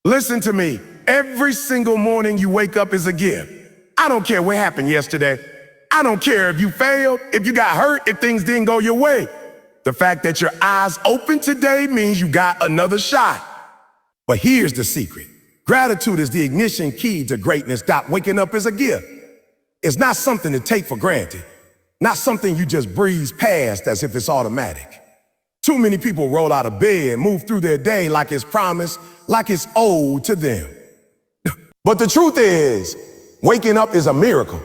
Listen to me. Every single morning you wake up is a gift. I don't care what happened yesterday. I don't care if you failed, if you got hurt, if things didn't go your way. The fact that your eyes open today means you got another shot. But here's the secret. Gratitude is the ignition key to greatness. Waking up is a gift. It's not something to take for granted. Not something you just breeze past as if it's automatic. Too many people roll out of bed, move through their day like it's promised, like it's owed to them. But the truth is, waking up is a miracle.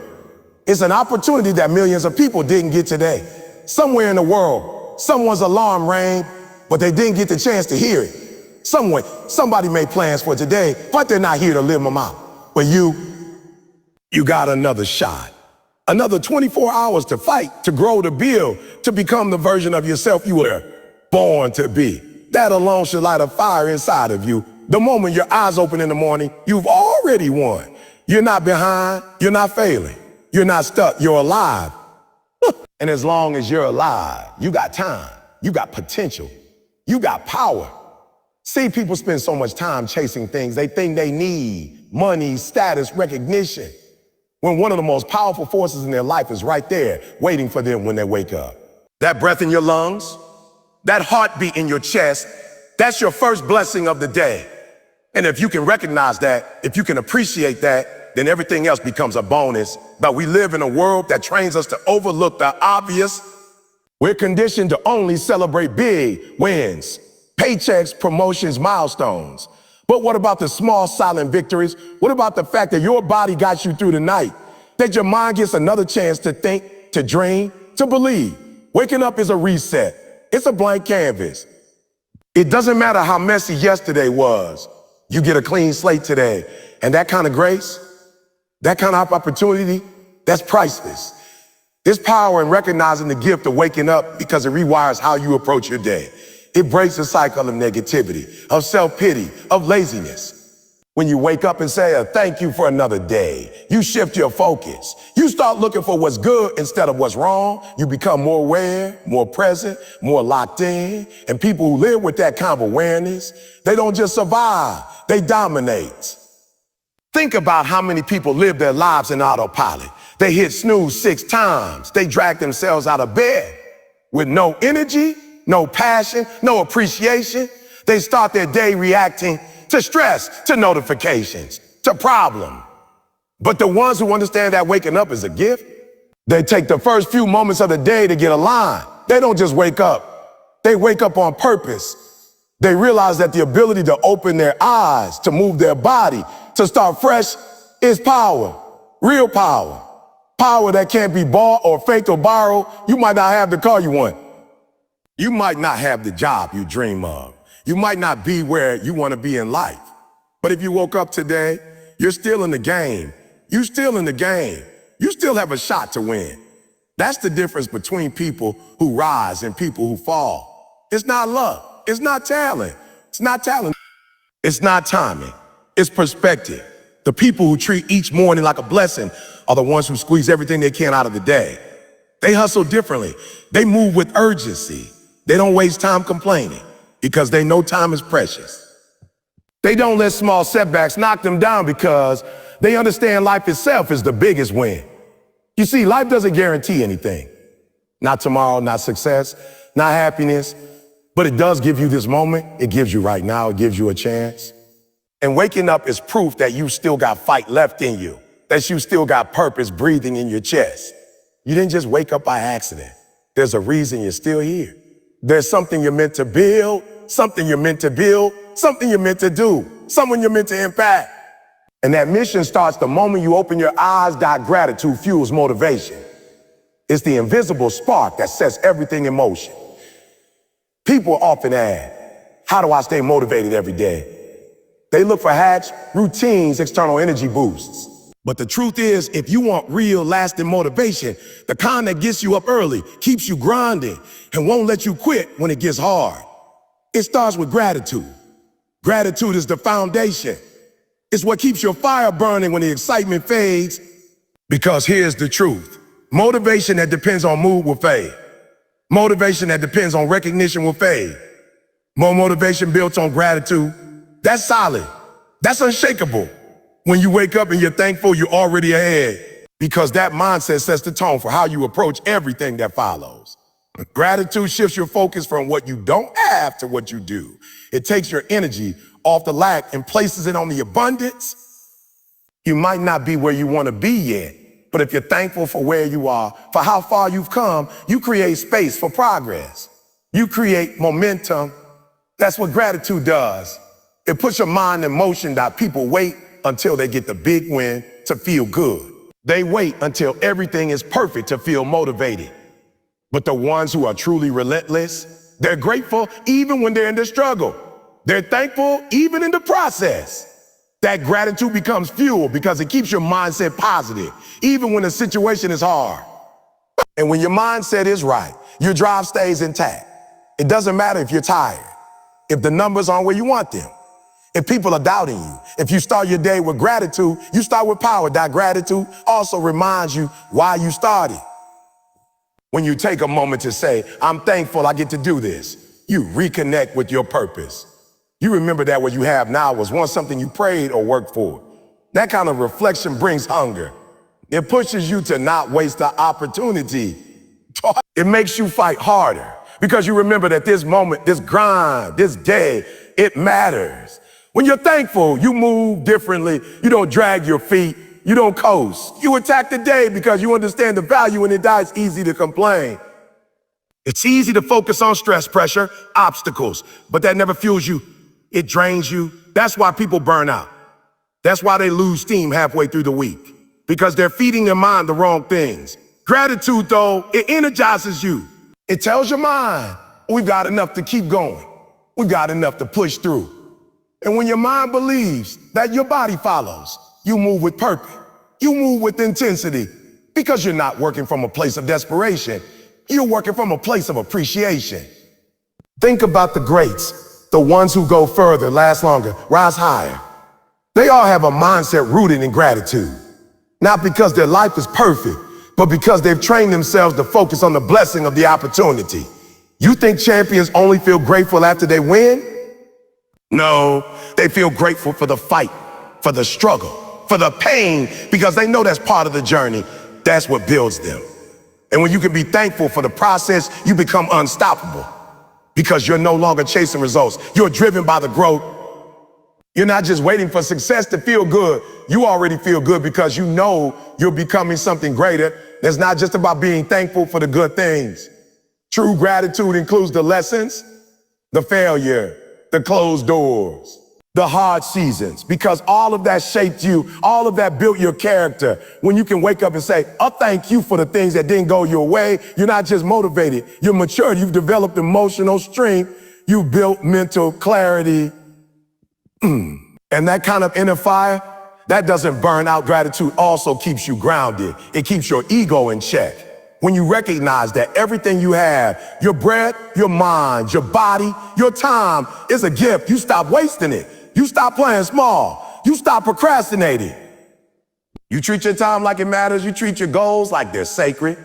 It's an opportunity that millions of people didn't get today. Somewhere in the world, someone's alarm rang, but they didn't get the chance to hear it. Somebody made plans for today, but they're not here to live them out. But you got another shot. Another 24 hours to fight, to grow, to build, to become the version of yourself you were born to be. That alone should light a fire inside of you. The moment your eyes open in the morning, you've already won. You're not behind, you're not failing. You're not stuck, you're alive. And as long as you're alive, you got time, you got potential, you got power. See, people spend so much time chasing things they think they need: money, status, recognition, when one of the most powerful forces in their life is right there, waiting for them when they wake up. That breath in your lungs, that heartbeat in your chest, that's your first blessing of the day. And if you can recognize that, if you can appreciate that, then everything else becomes a bonus. But we live in a world that trains us to overlook the obvious. We're conditioned to only celebrate big wins, paychecks, promotions, milestones. But what about the small, silent victories? What about the fact that your body got you through the night? That your mind gets another chance to think, to dream, to believe. Waking up is a reset. It's a blank canvas. It doesn't matter how messy yesterday was. You get a clean slate today. And that kind of grace, that kind of opportunity, that's priceless. There's power in recognizing the gift of waking up because it rewires how you approach your day. It breaks the cycle of negativity, of self-pity, of laziness. When you wake up and say, thank you for another day, you shift your focus. You start looking for what's good instead of what's wrong. You become more aware, more present, more locked in. And people who live with that kind of awareness, they don't just survive, they dominate. Think about how many people live their lives in autopilot. They hit snooze 6 times. They drag themselves out of bed with no energy, no passion, no appreciation. They start their day reacting to stress, to notifications, to problem. But the ones who understand that waking up is a gift, they take the first few moments of the day to get aligned. They don't just wake up. They wake up on purpose. They realize that the ability to open their eyes, to move their body, to start fresh is power, real power. Power that can't be bought or faked or borrowed. You might not have the car you want. You might not have the job you dream of. You might not be where you want to be in life. But if you woke up today, you're still in the game. You're still in the game. You still have a shot to win. That's the difference between people who rise and people who fall. It's not luck. It's not talent. It's not talent. It's not timing. It's perspective. The people who treat each morning like a blessing are the ones who squeeze everything they can out of the day. They hustle differently. They move with urgency. They don't waste time complaining because they know time is precious. They don't let small setbacks knock them down because they understand life itself is the biggest win. You see, life doesn't guarantee anything. Not tomorrow, not success, not happiness, but it does give you this moment. It gives you right now. It gives you a chance. And waking up is proof that you still got fight left in you, that you still got purpose breathing in your chest. You didn't just wake up by accident. There's a reason you're still here. There's something you're meant to build, something you're meant to build, something you're meant to do, someone you're meant to impact. And that mission starts the moment you open your eyes. Gratitude fuels motivation. It's the invisible spark that sets everything in motion. People often ask, how do I stay motivated every day? They look for hacks, routines, external energy boosts. But the truth is, if you want real, lasting motivation, the kind that gets you up early, keeps you grinding, and won't let you quit when it gets hard, it starts with gratitude. Gratitude is the foundation. It's what keeps your fire burning when the excitement fades. Because here's the truth. Motivation that depends on mood will fade. Motivation that depends on recognition will fade. More motivation built on gratitude, that's solid. That's unshakable. When you wake up and you're thankful, you're already ahead because that mindset sets the tone for how you approach everything that follows. Gratitude shifts your focus from what you don't have to what you do. It takes your energy off the lack and places it on the abundance. You might not be where you want to be yet, but if you're thankful for where you are, for how far you've come, you create space for progress. You create momentum. That's what gratitude does. It puts your mind in motion that people wait until they get the big win to feel good. They wait until everything is perfect to feel motivated. But the ones who are truly relentless, they're grateful even when they're in the struggle. They're thankful even in the process. That gratitude becomes fuel because it keeps your mindset positive, even when the situation is hard. And when your mindset is right, your drive stays intact. It doesn't matter if you're tired, if the numbers aren't where you want them, if people are doubting you. If you start your day with gratitude, you start with power. That gratitude also reminds you why you started. When you take a moment to say, I'm thankful I get to do this, you reconnect with your purpose. You remember that what you have now was once something you prayed or worked for. That kind of reflection brings hunger. It pushes you to not waste the opportunity. It makes you fight harder because you remember that this moment, this grind, this day, it matters. When you're thankful, you move differently. You don't drag your feet. You don't coast. You attack the day because you understand the value in it. It's easy to complain. It's easy to focus on stress, pressure, obstacles, but that never fuels you. It drains you. That's why people burn out. That's why they lose steam halfway through the week, because they're feeding their mind the wrong things. Gratitude, though, it energizes you. It tells your mind, we've got enough to keep going. We've got enough to push through. And when your mind believes that your body follows, you move with purpose. You move with intensity because you're not working from a place of desperation. You're working from a place of appreciation. Think about the greats, the ones who go further, last longer, rise higher. They all have a mindset rooted in gratitude, not because their life is perfect, but because they've trained themselves to focus on the blessing of the opportunity. You think champions only feel grateful after they win? No, they feel grateful for the fight, for the struggle, for the pain, because they know that's part of the journey. That's what builds them. And when you can be thankful for the process, you become unstoppable because you're no longer chasing results. You're driven by the growth. You're not just waiting for success to feel good. You already feel good because you know you're becoming something greater. It's not just about being thankful for the good things. True gratitude includes the lessons, the failure, the closed doors, the hard seasons, because all of that shaped you, all of that built your character. When you can wake up and say, oh, thank you for the things that didn't go your way, you're not just motivated, you're matured, you've developed emotional strength, you've built mental clarity. And that kind of inner fire, that doesn't burn out. Gratitude also keeps you grounded. It keeps your ego in check. When you recognize that everything you have, your breath, your mind, your body, your time is a gift, you stop wasting it. You stop playing small. You stop procrastinating. You treat your time like it matters. You treat your goals like they're sacred.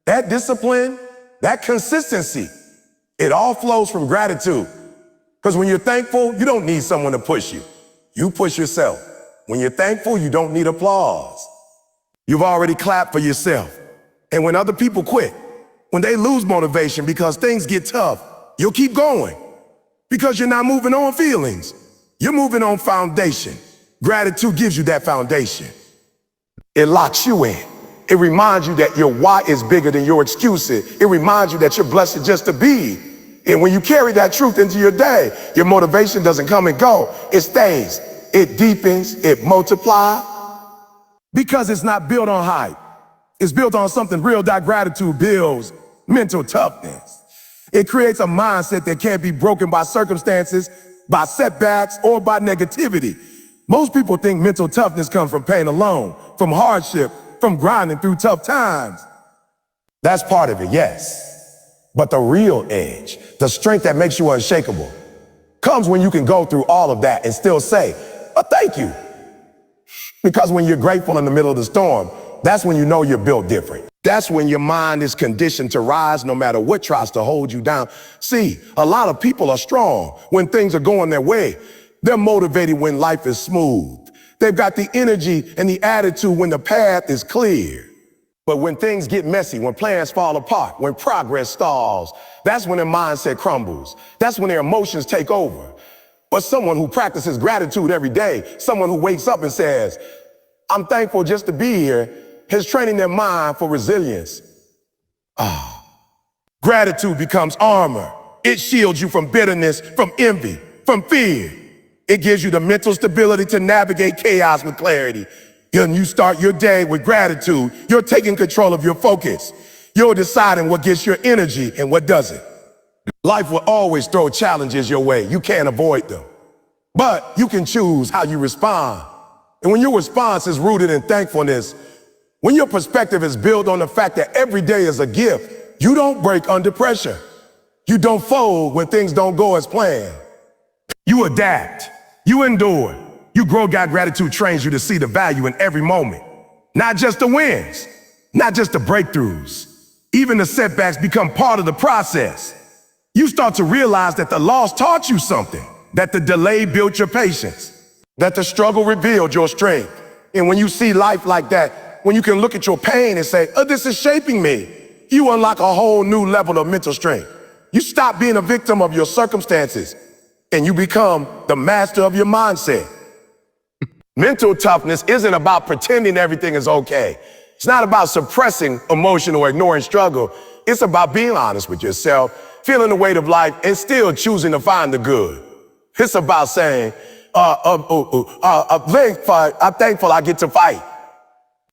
That discipline, that consistency, it all flows from gratitude. Because when you're thankful, you don't need someone to push you. You push yourself. When you're thankful, you don't need applause. You've already clapped for yourself. And when other people quit, when they lose motivation because things get tough, you'll keep going because you're not moving on feelings. You're moving on foundation. Gratitude gives you that foundation. It locks you in. It reminds you that your why is bigger than your excuses. It reminds you that you're blessed just to be. And when you carry that truth into your day, your motivation doesn't come and go. It stays. It deepens. It multiplies. Because it's not built on hype. It's built on something real. That gratitude builds mental toughness. It creates a mindset that can't be broken by circumstances, by setbacks, or by negativity. Most people think mental toughness comes from pain alone, from hardship, from grinding through tough times. That's part of it, yes. But the real edge, the strength that makes you unshakable, comes when you can go through all of that and still say, oh, thank you. Because when you're grateful in the middle of the storm, that's when you know you're built different. That's when your mind is conditioned to rise no matter what tries to hold you down. See, a lot of people are strong when things are going their way. They're motivated when life is smooth. They've got the energy and the attitude when the path is clear. But when things get messy, when plans fall apart, when progress stalls, that's when their mindset crumbles. That's when their emotions take over. But someone who practices gratitude every day, someone who wakes up and says, I'm thankful just to be here, is training their mind for resilience. Gratitude becomes armor. It shields you from bitterness, from envy, from fear. It gives you the mental stability to navigate chaos with clarity. When you start your day with gratitude, you're taking control of your focus. You're deciding what gets your energy and what doesn't. Life will always throw challenges your way. You can't avoid them. But you can choose how you respond. And when your response is rooted in thankfulness, when your perspective is built on the fact that every day is a gift, you don't break under pressure. You don't fold when things don't go as planned. You adapt. You endure. You grow. God gratitude trains you to see the value in every moment. Not just the wins, not just the breakthroughs. Even the setbacks become part of the process. You start to realize that the loss taught you something, that the delay built your patience, that the struggle revealed your strength. And when you see life like that, when you can look at your pain and say, oh, this is shaping me, you unlock a whole new level of mental strength. You stop being a victim of your circumstances and you become the master of your mindset. Mental toughness isn't about pretending everything is okay. It's not about suppressing emotion or ignoring struggle. It's about being honest with yourself, feeling the weight of life, and still choosing to find the good. It's about saying, I'm thankful I get to fight.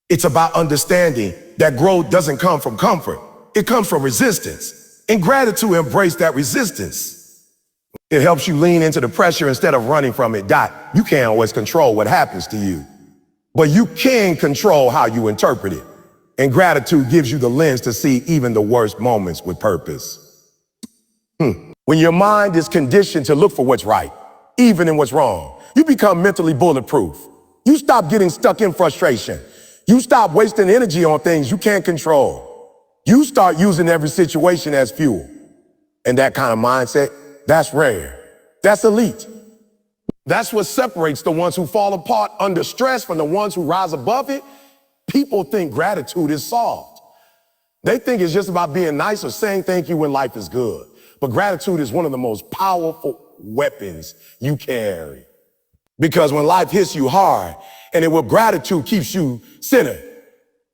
It's about understanding that growth doesn't come from comfort. It comes from resistance. And gratitude embrace that resistance. It helps you lean into the pressure instead of running from it. You can't always control what happens to you, but you can control how you interpret it. And gratitude gives you the lens to see even the worst moments with purpose. When your mind is conditioned to look for what's right, even in what's wrong, you become mentally bulletproof. You stop getting stuck in frustration. You stop wasting energy on things you can't control. You start using every situation as fuel. And that kind of mindset, that's rare. That's elite. That's what separates the ones who fall apart under stress from the ones who rise above it. People think gratitude is soft. They think it's just about being nice or saying thank you when life is good. But gratitude is one of the most powerful weapons you carry. Because when life hits you hard, gratitude keeps you centered.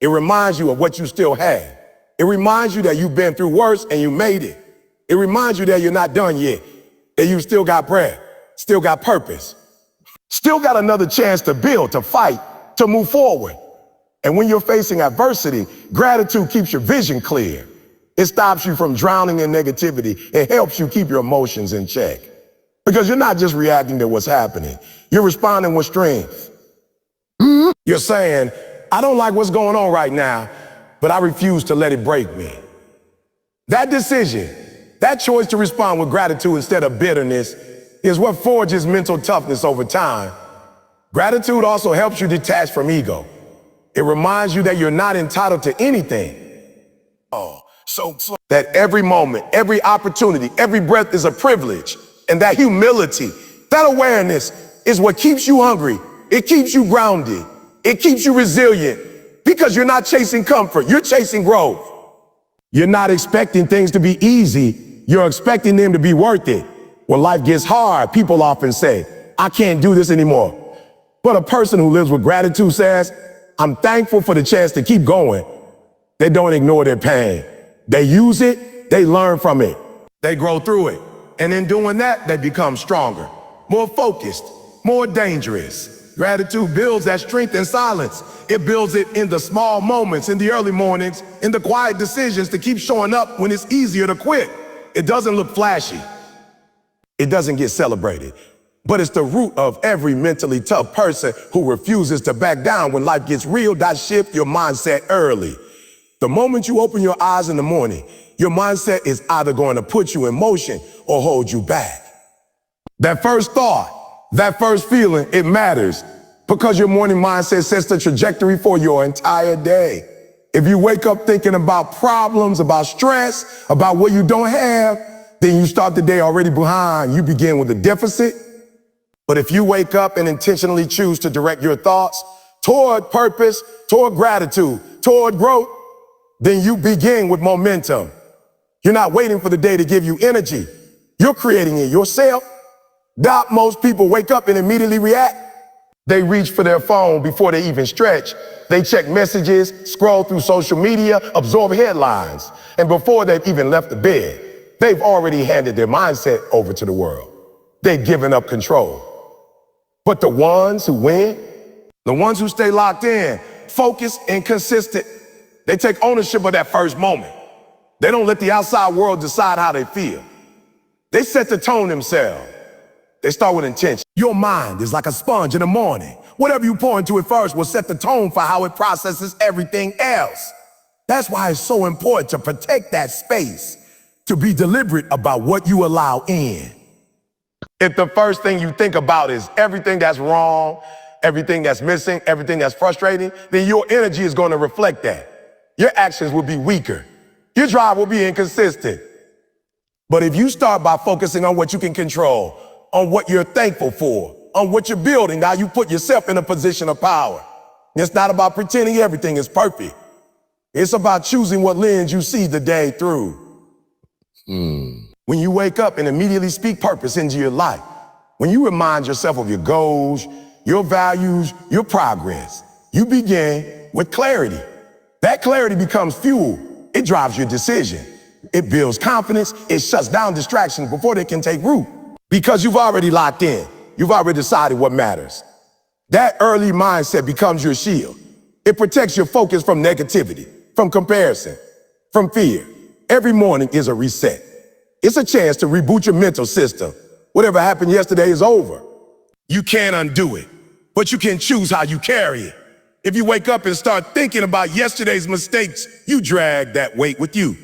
It reminds you of what you still have. It reminds you that you've been through worse and you made it. It reminds you that you're not done yet, that you still got breath, still got purpose, still got another chance to build, to fight, to move forward. And when you're facing adversity, gratitude keeps your vision clear. It stops you from drowning in negativity. It helps you keep your emotions in check. Because you're not just reacting to what's happening. You're responding with strength. You're saying, I don't like what's going on right now, but I refuse to let it break me. That decision, that choice to respond with gratitude instead of bitterness is what forges mental toughness over time. Gratitude also helps you detach from ego. It reminds you that you're not entitled to anything. That every moment, every opportunity, every breath is a privilege. And that humility, that awareness is what keeps you hungry. It keeps you grounded. It keeps you resilient because you're not chasing comfort. You're chasing growth. You're not expecting things to be easy. You're expecting them to be worth it. When life gets hard, people often say, I can't do this anymore. But a person who lives with gratitude says, I'm thankful for the chance to keep going. They don't ignore their pain. They use it. They learn from it. They grow through it. And in doing that, they become stronger, more focused, more dangerous. Gratitude builds that strength in silence. It builds it in the small moments, in the early mornings, in the quiet decisions to keep showing up when it's easier to quit. It doesn't look flashy. It doesn't get celebrated. But it's the root of every mentally tough person who refuses to back down when life gets real. Shift your mindset early. The moment you open your eyes in the morning, your mindset is either going to put you in motion or hold you back. That first thought, that first feeling, it matters because your morning mindset sets the trajectory for your entire day. If you wake up thinking about problems, about stress, about what you don't have, then you start the day already behind. You begin with a deficit. But if you wake up and intentionally choose to direct your thoughts toward purpose, toward gratitude, toward growth, then you begin with momentum. You're not waiting for the day to give you energy. You're creating it yourself. Doc, most people wake up and immediately react. They reach for their phone before they even stretch. They check messages, scroll through social media, absorb headlines. And before they've even left the bed, they've already handed their mindset over to the world. They've given up control. But the ones who win, the ones who stay locked in, focused and consistent, they take ownership of that first moment. They don't let the outside world decide how they feel. They set the tone themselves. They start with intention. Your mind is like a sponge in the morning. Whatever you pour into it first will set the tone for how it processes everything else. That's why it's so important to protect that space, to be deliberate about what you allow in. If the first thing you think about is everything that's wrong, everything that's missing, everything that's frustrating, then your energy is going to reflect that. Your actions will be weaker. Your drive will be inconsistent. But if you start by focusing on what you can control, on what you're thankful for, on what you're building, now you put yourself in a position of power. It's not about pretending everything is perfect. It's about choosing what lens you see the day through. When you wake up and immediately speak purpose into your life, when you remind yourself of your goals, your values, your progress, you begin with clarity. That clarity becomes fuel. It drives your decision. It builds confidence. It shuts down distractions before they can take root. Because you've already locked in. You've already decided what matters. That early mindset becomes your shield. It protects your focus from negativity, from comparison, from fear. Every morning is a reset. It's a chance to reboot your mental system. Whatever happened yesterday is over. You can't undo it, but you can choose how you carry it. If you wake up and start thinking about yesterday's mistakes, you drag that weight with you.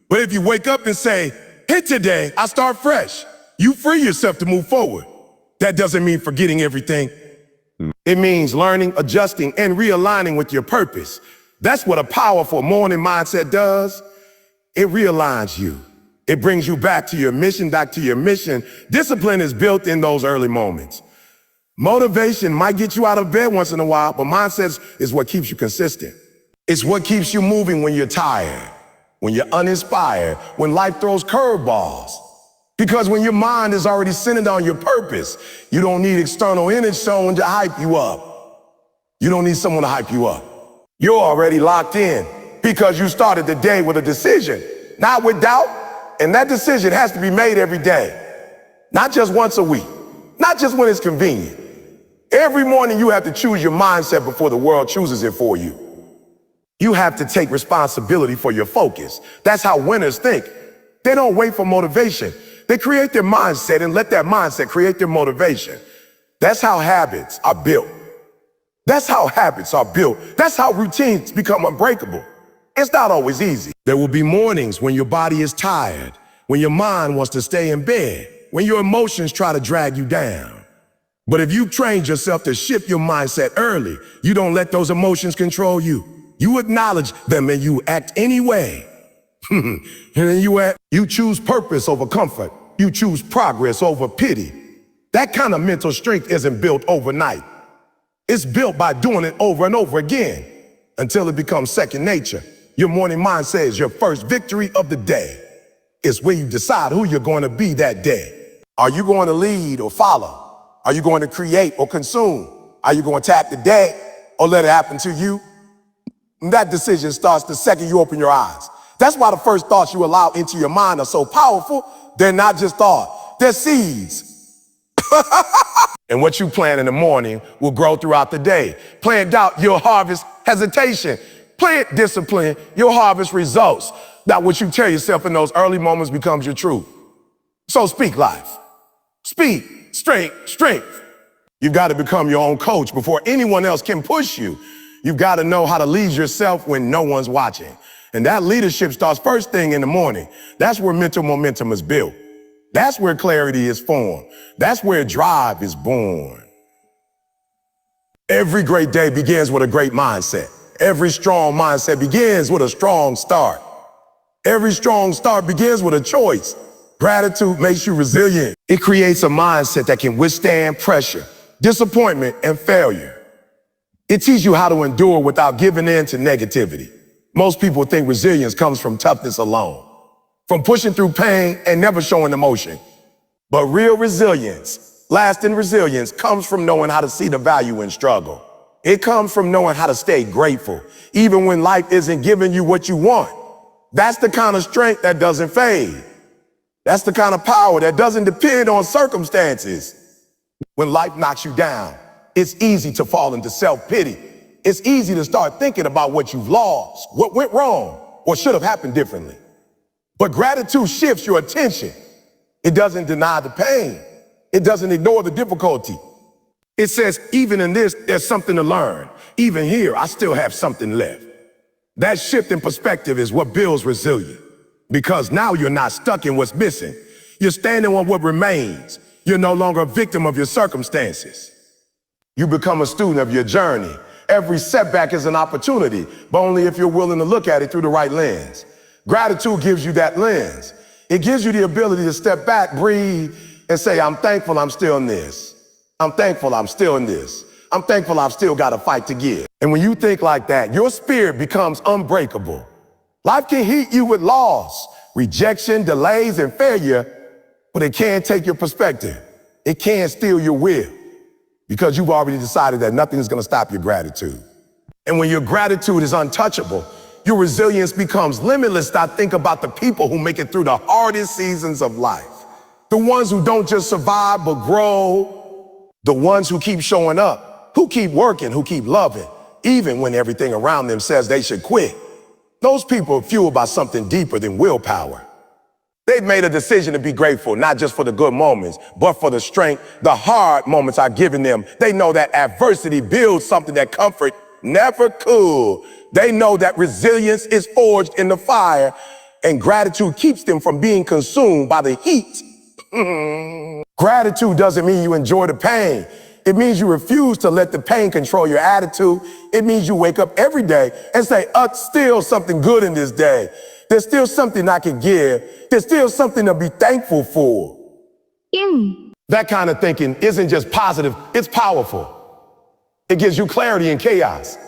But if you wake up and say, hey, today, I start fresh, you free yourself to move forward. That doesn't mean forgetting everything. It means learning, adjusting, and realigning with your purpose. That's what a powerful morning mindset does. It realigns you. It brings you back to your mission, Discipline is built in those early moments. Motivation might get you out of bed once in a while, but mindset is what keeps you consistent. It's what keeps you moving when you're tired, when you're uninspired, when life throws curveballs. Because when your mind is already centered on your purpose, you don't need external energy someone to hype you up. You don't need someone to hype you up. You're already locked in because you started the day with a decision, not with doubt. And that decision has to be made every day, not just once a week, not just when it's convenient. Every morning you have to choose your mindset before the world chooses it for you. You have to take responsibility for your focus. That's how winners think. They don't wait for motivation. They create their mindset and let that mindset create their motivation. That's how habits are built. That's how habits are built. That's how routines become unbreakable. It's not always easy. There will be mornings when your body is tired, when your mind wants to stay in bed, when your emotions try to drag you down. But if you've trained yourself to shift your mindset early, you don't let those emotions control you. You acknowledge them and you act anyway. And then you choose purpose over comfort. You choose progress over pity. That kind of mental strength isn't built overnight. It's built by doing it over and over again until it becomes second nature. Your morning mindset is your first victory of the day. It's where you decide who you're going to be that day. Are you going to lead or follow? Are you going to create or consume? Are you going to tap the day or let it happen to you? And that decision starts the second you open your eyes. That's why the first thoughts you allow into your mind are so powerful. They're not just thoughts, they're seeds. And what you plant in the morning will grow throughout the day. Plant doubt, you'll harvest hesitation. Plant discipline, you'll harvest results. Now, what you tell yourself in those early moments becomes your truth. So speak life. Speak strength. You've got to become your own coach before anyone else can push you. You've got to know how to lead yourself when no one's watching. And that leadership starts first thing in the morning. That's where mental momentum is built. That's where clarity is formed. That's where drive is born. Every great day begins with a great mindset. Every strong mindset begins with a strong start. Every strong start begins with a choice. Gratitude makes you resilient. It creates a mindset that can withstand pressure, disappointment, and failure. It teaches you how to endure without giving in to negativity. Most people think resilience comes from toughness alone, from pushing through pain and never showing emotion. But real resilience, lasting resilience, comes from knowing how to see the value in struggle. It comes from knowing how to stay grateful, even when life isn't giving you what you want. That's the kind of strength that doesn't fade. That's the kind of power that doesn't depend on circumstances. When life knocks you down, it's easy to fall into self-pity. It's easy to start thinking about what you've lost, what went wrong, or should have happened differently. But gratitude shifts your attention. It doesn't deny the pain. It doesn't ignore the difficulty. It says, even in this, there's something to learn. Even here, I still have something left. That shift in perspective is what builds resilience. Because now you're not stuck in what's missing. You're standing on what remains. You're no longer a victim of your circumstances. You become a student of your journey. Every setback is an opportunity, but only if you're willing to look at it through the right lens. Gratitude gives you that lens. It gives you the ability to step back, breathe, and say, I'm thankful I'm still in this. I'm thankful I'm still in this. I'm thankful I've still got a fight to give. And when you think like that, your spirit becomes unbreakable. Life can hit you with loss, rejection, delays, and failure, but it can't take your perspective. It can't steal your will because you've already decided that nothing is going to stop your gratitude. And when your gratitude is untouchable, your resilience becomes limitless. I think about the people who make it through the hardest seasons of life. The ones who don't just survive, but grow. The ones who keep showing up, who keep working, who keep loving, even when everything around them says they should quit. Those people are fueled by something deeper than willpower. They've made a decision to be grateful, not just for the good moments, but for the strength the hard moments are giving them. They know that adversity builds something that comfort never could. They know that resilience is forged in the fire, and gratitude keeps them from being consumed by the heat. Gratitude doesn't mean you enjoy the pain. It means you refuse to let the pain control your attitude. It means you wake up every day and say, still something good in this day. There's still something I can give. There's still something to be thankful for. That kind of thinking isn't just positive, it's powerful. It gives you clarity in chaos.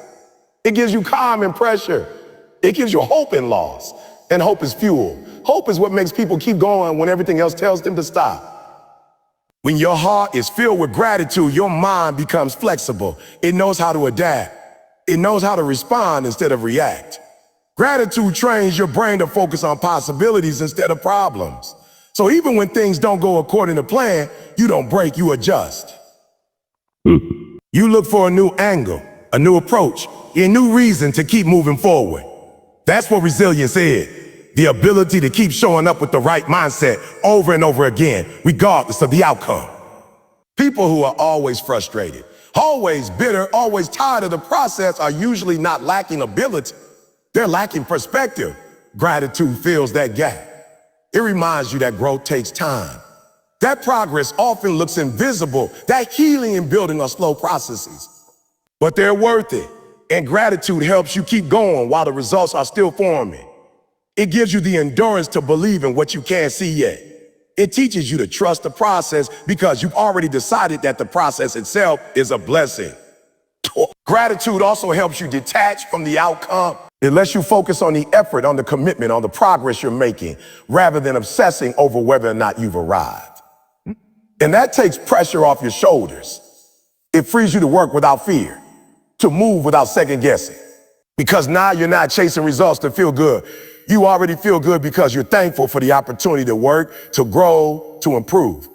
It gives you calm in pressure. It gives you hope in loss. And hope is fuel. Hope is what makes people keep going when everything else tells them to stop. When your heart is filled with gratitude, your mind becomes flexible. It knows how to adapt. It knows how to respond instead of react. Gratitude trains your brain to focus on possibilities instead of problems. So even when things don't go according to plan, you don't break, you adjust. You look for a new angle, a new approach, a new reason to keep moving forward. That's what resilience is. The ability to keep showing up with the right mindset over and over again, regardless of the outcome. People who are always frustrated, always bitter, always tired of the process are usually not lacking ability. They're lacking perspective. Gratitude fills that gap. It reminds you that growth takes time. That progress often looks invisible. That healing and building are slow processes. But they're worth it. And gratitude helps you keep going while the results are still forming. It gives you the endurance to believe in what you can't see yet. It teaches you to trust the process because you've already decided that the process itself is a blessing. Gratitude also helps you detach from the outcome. It lets you focus on the effort, on the commitment, on the progress you're making, rather than obsessing over whether or not you've arrived. And that takes pressure off your shoulders. It frees you to work without fear, to move without second guessing. Because now you're not chasing results to feel good. You already feel good because you're thankful for the opportunity to work, to grow, to improve.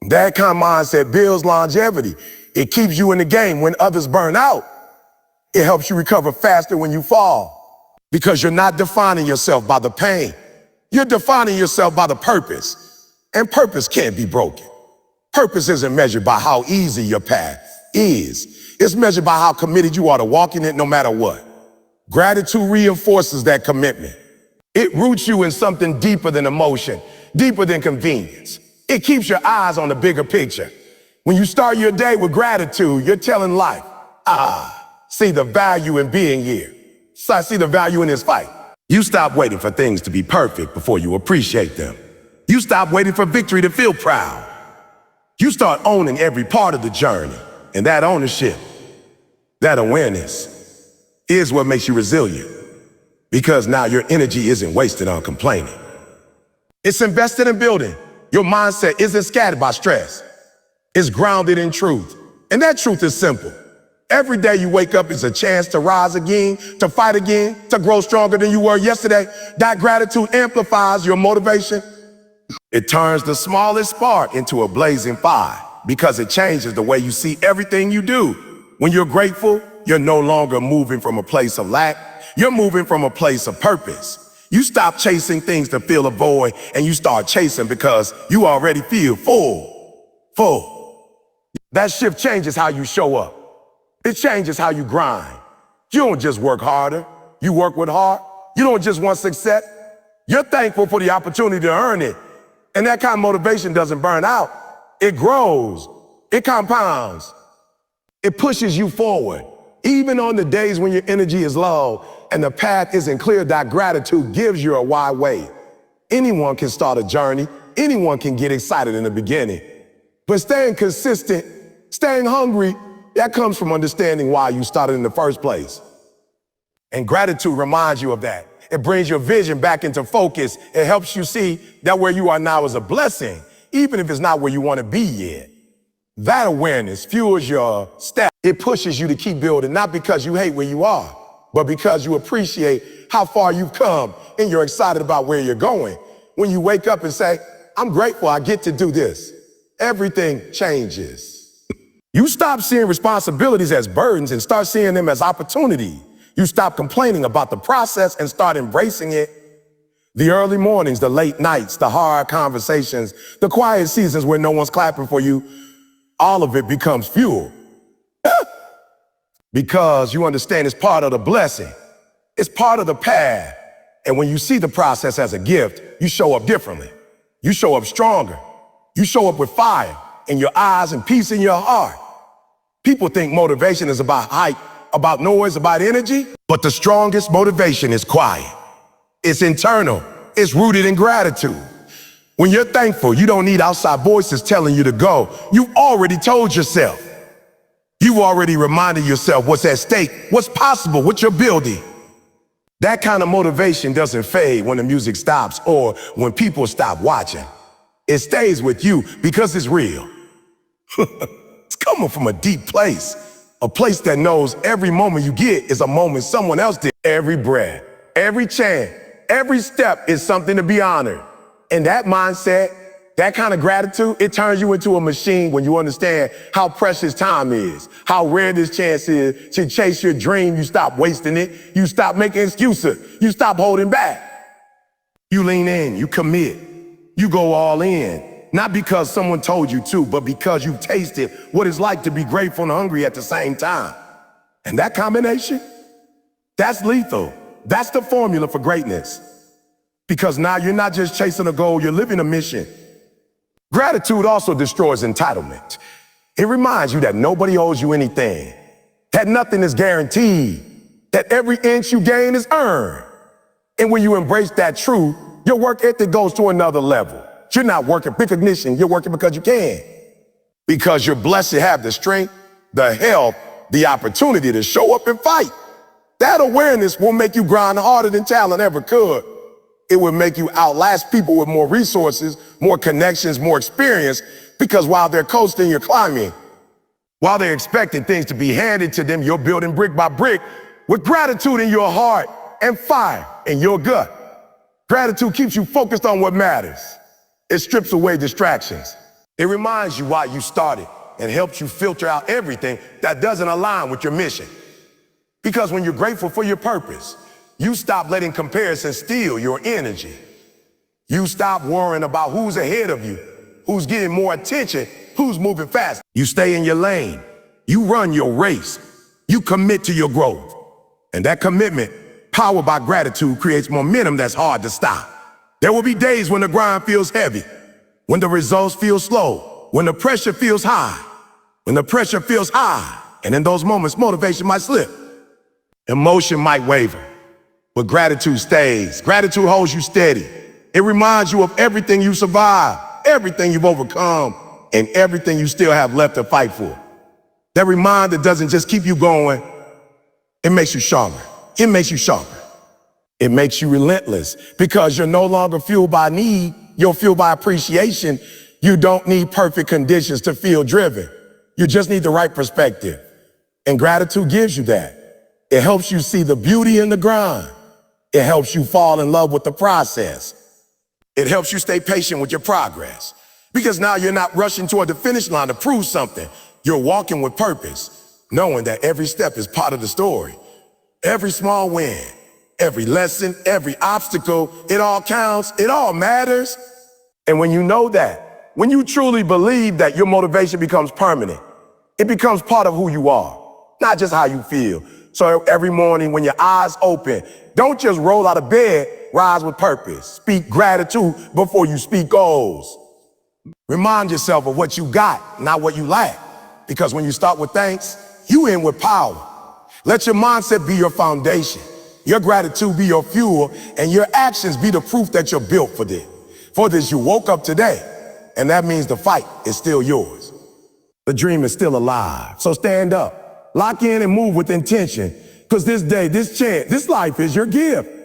That kind of mindset builds longevity. It keeps you in the game when others burn out. It helps you recover faster when you fall because you're not defining yourself by the pain. You're defining yourself by the purpose, and purpose can't be broken. Purpose isn't measured by how easy your path is. It's measured by how committed you are to walking it no matter what. Gratitude reinforces that commitment. It roots you in something deeper than emotion, deeper than convenience. It keeps your eyes on the bigger picture. When you start your day with gratitude, you're telling life, see the value in being here. So I see the value in this fight. You stop waiting for things to be perfect before you appreciate them. You stop waiting for victory to feel proud. You start owning every part of the journey. And that ownership, that awareness, is what makes you resilient. Because now your energy isn't wasted on complaining. It's invested in building. Your mindset isn't scattered by stress. It's grounded in truth. And that truth is simple. Every day you wake up is a chance to rise again, to fight again, to grow stronger than you were yesterday. That gratitude amplifies your motivation. It turns the smallest spark into a blazing fire because it changes the way you see everything you do. When you're grateful, you're no longer moving from a place of lack. You're moving from a place of purpose. You stop chasing things to fill a void and you start chasing because you already feel full. That shift changes how you show up. It changes how you grind. You don't just work harder, you work with heart. You don't just want success, you're thankful for the opportunity to earn it. And that kind of motivation doesn't burn out. It grows, it compounds, it pushes you forward. Even on the days when your energy is low and the path isn't clear, that gratitude gives you a wide way. Anyone can start a journey, anyone can get excited in the beginning. But staying consistent, staying hungry, that comes from understanding why you started in the first place. And gratitude reminds you of that. It brings your vision back into focus. It helps you see that where you are now is a blessing, even if it's not where you want to be yet. That awareness fuels your step. It pushes you to keep building, not because you hate where you are, but because you appreciate how far you've come and you're excited about where you're going. When you wake up and say, I'm grateful I get to do this, everything changes. You stop seeing responsibilities as burdens and start seeing them as opportunity. You stop complaining about the process and start embracing it. The early mornings, the late nights, the hard conversations, the quiet seasons where no one's clapping for you, all of it becomes fuel. Because you understand it's part of the blessing. It's part of the path. And when you see the process as a gift, you show up differently. You show up stronger. You show up with fire in your eyes and peace in your heart. People think motivation is about hype, about noise, about energy, but the strongest motivation is quiet. It's internal. It's rooted in gratitude. When you're thankful, you don't need outside voices telling you to go. You've already told yourself. You've already reminded yourself what's at stake, what's possible, what you're building. That kind of motivation doesn't fade when the music stops or when people stop watching. It stays with you because it's real. It's coming from a deep place, a place that knows every moment you get is a moment someone else did. Every breath, every chant, every step is something to be honored. And that mindset, that kind of gratitude, it turns you into a machine when you understand how precious time is, how rare this chance is to chase your dream. You stop wasting it. You stop making excuses. You stop holding back. You lean in, you commit, you go all in. Not because someone told you to, but because you've tasted what it's like to be grateful and hungry at the same time. And that combination, that's lethal. That's the formula for greatness. Because now you're not just chasing a goal, you're living a mission. Gratitude also destroys entitlement. It reminds you that nobody owes you anything, that nothing is guaranteed, that every inch you gain is earned. And when you embrace that truth, your work ethic goes to another level. You're not working recognition, you're working because you can. Because you're blessed to have the strength, the health, the opportunity to show up and fight. That awareness will make you grind harder than talent ever could. It will make you outlast people with more resources, more connections, more experience, because while they're coasting, you're climbing. While they're expecting things to be handed to them, you're building brick by brick with gratitude in your heart and fire in your gut. Gratitude keeps you focused on what matters. It strips away distractions. It reminds you why you started and helps you filter out everything that doesn't align with your mission. Because when you're grateful for your purpose, you stop letting comparison steal your energy. You stop worrying about who's ahead of you, who's getting more attention, who's moving fast. You stay in your lane. You run your race. You commit to your growth. And that commitment, powered by gratitude, creates momentum that's hard to stop. There will be days when the grind feels heavy, when the results feel slow, when the pressure feels high, and in those moments, motivation might slip. Emotion might waver, but gratitude stays. Gratitude holds you steady. It reminds you of everything you survived, everything you've overcome, and everything you still have left to fight for. That reminder doesn't just keep you going, it makes you stronger. It makes you sharper. It makes you relentless because you're no longer fueled by need, you're fueled by appreciation. You don't need perfect conditions to feel driven. You just need the right perspective. And gratitude gives you that. It helps you see the beauty in the grind. It helps you fall in love with the process. It helps you stay patient with your progress. Because now you're not rushing toward the finish line to prove something. You're walking with purpose, knowing that every step is part of the story. Every small win, every lesson, every obstacle, it all counts, it all matters. And when you know that, when you truly believe that your motivation becomes permanent, it becomes part of who you are, not just how you feel. So every morning when your eyes open, don't just roll out of bed, rise with purpose. Speak gratitude before you speak goals. Remind yourself of what you got, not what you lack. Because when you start with thanks, you end with power. Let your mindset be your foundation, your gratitude be your fuel, and your actions be the proof that you're built for this. For this, you woke up today, and that means the fight is still yours. The dream is still alive, so stand up, lock in and move with intention, because this day, this chance, this life is your gift.